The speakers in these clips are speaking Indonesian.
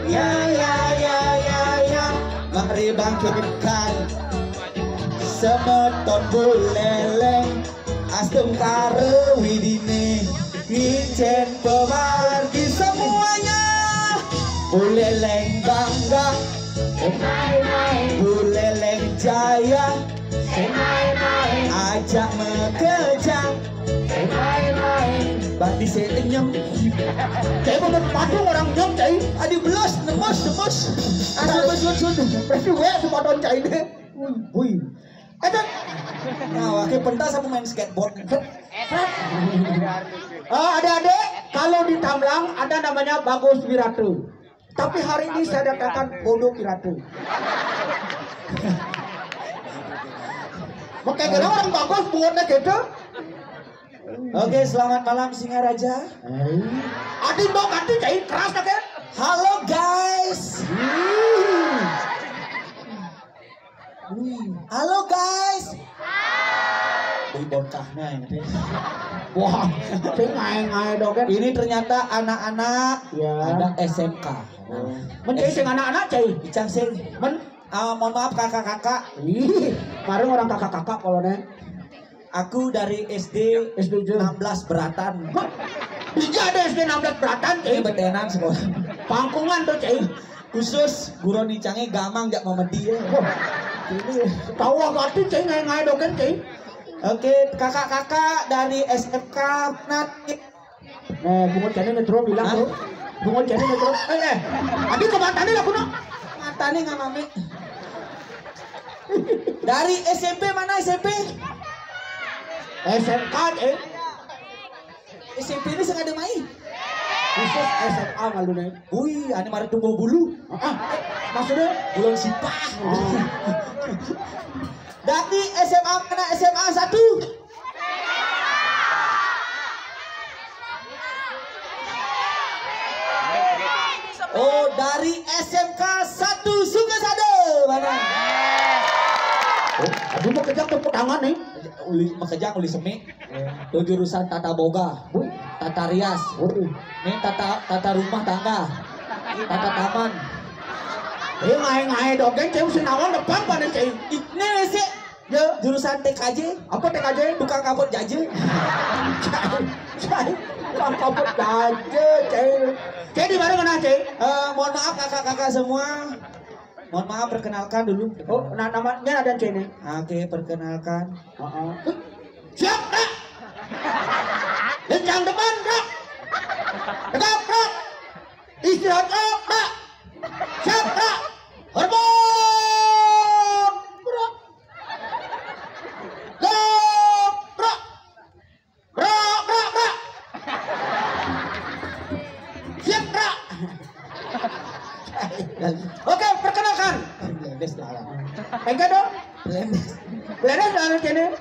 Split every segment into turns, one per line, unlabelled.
Ya ya ya ya ya, mari bangkitkan semeton buleleng astem karo widine ijen pemargi semuanya buleleng bangga buleleng jaya ajak mekejang bandi senyum cai bener padu orang nyom cai adi belos nemos asal besun presi we semadon cai deh wih ada nah wakil pentas aku main skateboard adik-adik kalau di Tamlang ada namanya Bagus Wiratu tapi hari ini saya datangkan Bodoh Wiratu makanya kira orang bagus buatnya gitu. Oke, selamat malam Singaraja. Adi dong, adi cair keras kan? Halo guys. Halo guys. Wih bocahnya ini. Wah, ngai dong kan? Ini ternyata anak-anak ya. Ada SMK. Menjadi sing anak-anak cair. Icang sing. Mohon maaf kakak-kakak. Bareng orang kakak-kakak kalau nih. Aku dari SD 16 Beratan. Bisa ada SD 16 Beratan, ini betenan sekolah. Pangkungan tuh, cai. Khusus guru nicangnya gamang jak memedi ya. Ini tahu ngerti cai ngai doken cai. Oke, kakak-kakak dari SMK Nat. Bungo cani metro bilang tuh. Bungo cani metro. Adi ke matane lah kuno. Matane ngamame. Dari SMP mana SMP? SMK SMP ini sengaja main khusus SMA malu nih wih ini mari tumbuh bulu maksudnya bulan sipah dari SMA kena SMA 1 oh dari SMK 1 Sukasade mana aduh mau kejang tepuk tangan nih makejang uli semi do jurusan tata boga tata rias nih tata rumah tangga tata taman ngai dogeng cewek sinawan depan pada cewek ini sih ya jurusan TKJ apa TKJ tukang kapot jaje tukang kapot jaje cewek di mana mana cewek mohon maaf kakak-kakak semua. Mohon maaf, perkenalkan dulu. Oh, namanya ada cewek nih. Oke, perkenalkan. Siap, Kak. Lencang depan, Kak. Tegap, Kak. Istirahat, Kak. Siap, Kak. Hormon. Gerak. Gerak. Gerak. Siap, Kak. Oke, perkenalkan. Blendes lah. Enggak dong. Blendes ada kene.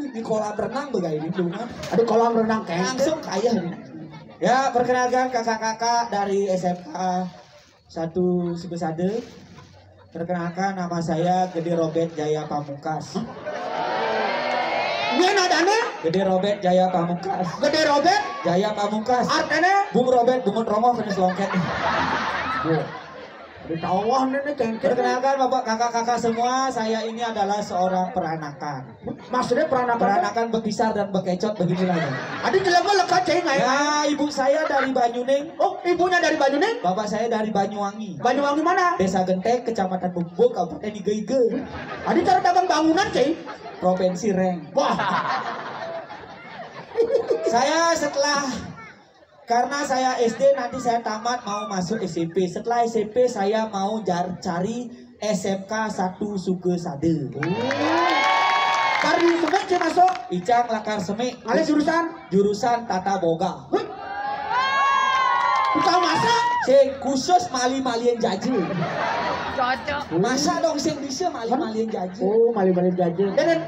Di kolam renang begini dulu kan. Ada kolam renang kayak langsung kaya nih. Ya, perkenalkan kakak-kakak dari SMK 1 Sukasade. Perkenalkan nama saya Gede Robert Jaya Pamungkas. Ini nadanya? Gede Robert Jaya Pamungkas. Gede Robert Jaya Pamungkas. Artinya? Bung Robert Bungut Romo kena selongket. Ditawah nih perkenalkan bapak kakak-kakak semua, saya ini adalah seorang peranakan. Maksudnya peranakan bekisar dan bekecot begini lagi. Ada jelema lekat cai nggak ya? Ibu saya dari Banyuning. Oh, ibunya dari Banyuning? Bapak saya dari Banyuwangi. Banyuwangi mana? Desa Gentek, Kecamatan Bumbu, Kabupaten Iga-Iga. Ada cara dagang bangunan cai? Provinsi Reng. Wah. Saya karena saya SD nanti saya tamat mau masuk SMP. Setelah SMP saya mau cari SMK 1 Sukasade. Cari semek sih masuk. Icang lakar semek. Kalian jurusan tata boga. Bukan masak. Sing khusus mali-malian jaje. Cocok. Masa dong sing bisa mali-malian jaje. Oh mali-malian jaje. Dan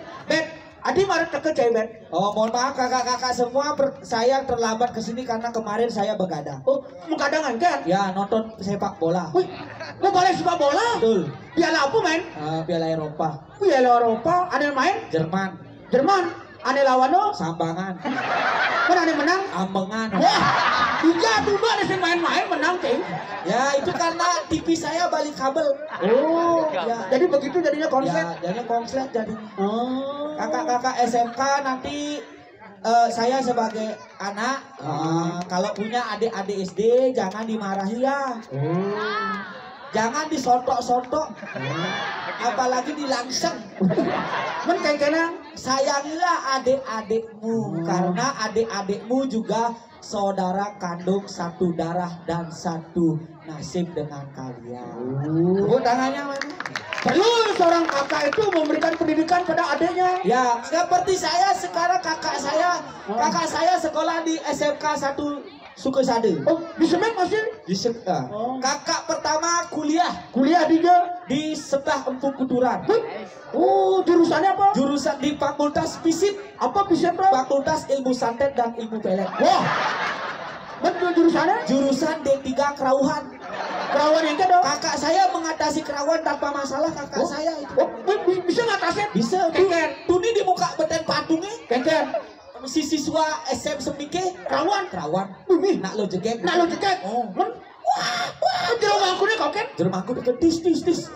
Adi marah teke cewek. Oh mohon maaf kakak-kakak semua, saya terlambat kesini karena kemarin saya begadang. Oh begadangan kan? Ya nonton sepak bola. Wih, lu boleh sepak bola? Betul. Piala apa main? Piala Eropa. Piala Eropa ada yang main? Jerman. Ane lawan no? Sambangan. Kan ane menang? Ambengan. Wah, juga tuh ada sih main-main menang ting. Ya itu karena TV saya balik kabel. Oh, ya. Jadi begitu jadinya konslet. Ya, jadinya konslet jadinya. Oh. Kakak-kakak SMK nanti saya sebagai anak kalau punya adik-adik SD jangan dimarahi ya. Jangan disontok-sontok. Apalagi dilangseng. Men kena sayangilah adik-adikmu karena adik-adikmu juga saudara kandung satu darah dan satu nasib dengan kalian. Tepuk tangannya mana? Perlu seorang kakak itu memberikan pendidikan pada adiknya. Ya, seperti saya sekarang kakak saya sekolah di SMK 1 Sukasade. Oh, di Semek masih? Di Semek. Kakak pertama kuliah di Sebelah Empuk Kuturan. Oh, jurusannya apa? Jurusan di Fakultas FISIP. Apa FISIP? Fakultas Ilmu Santet dan Ilmu Pelet. Wah. Betul jurusannya? Jurusan D3 Kerauhan. Kerawan yang dong? Kakak saya mengatasi kerawan tanpa masalah kakak saya itu. Oh, bisa ngatasin? Bisa. Tuh di muka beten patungnya. Kengker. Si siswa SM Semike kerawan. Bumi nak lo jegek. Oh. Wah, jerumangku nih kau kan? Jerumangku deket dis.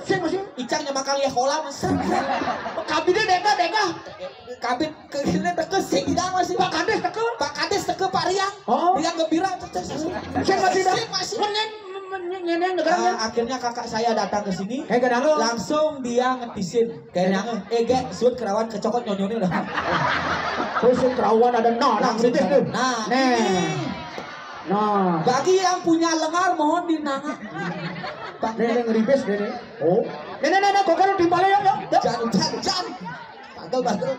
Saya masih icangnya makan lihat kolam mas. Kabinnya deka. Kabin kayaknya teke sih tidak masih. Pak Kades teke Pak Riang. Oh. Riang gembira. Saya masih. Akhirnya kakak saya datang ke sini. Langsung dia ngetisin. Kayaknya gek suut kerawan kecokot nyonyone udah. Terus kerawan ada langsung tuh. Nah, bagi yang punya lengar mohon dinanga. Pak Nenek ngeribes Nenek. Oh. Nenek kok kan timpalnya ya. Jangan. Bagel.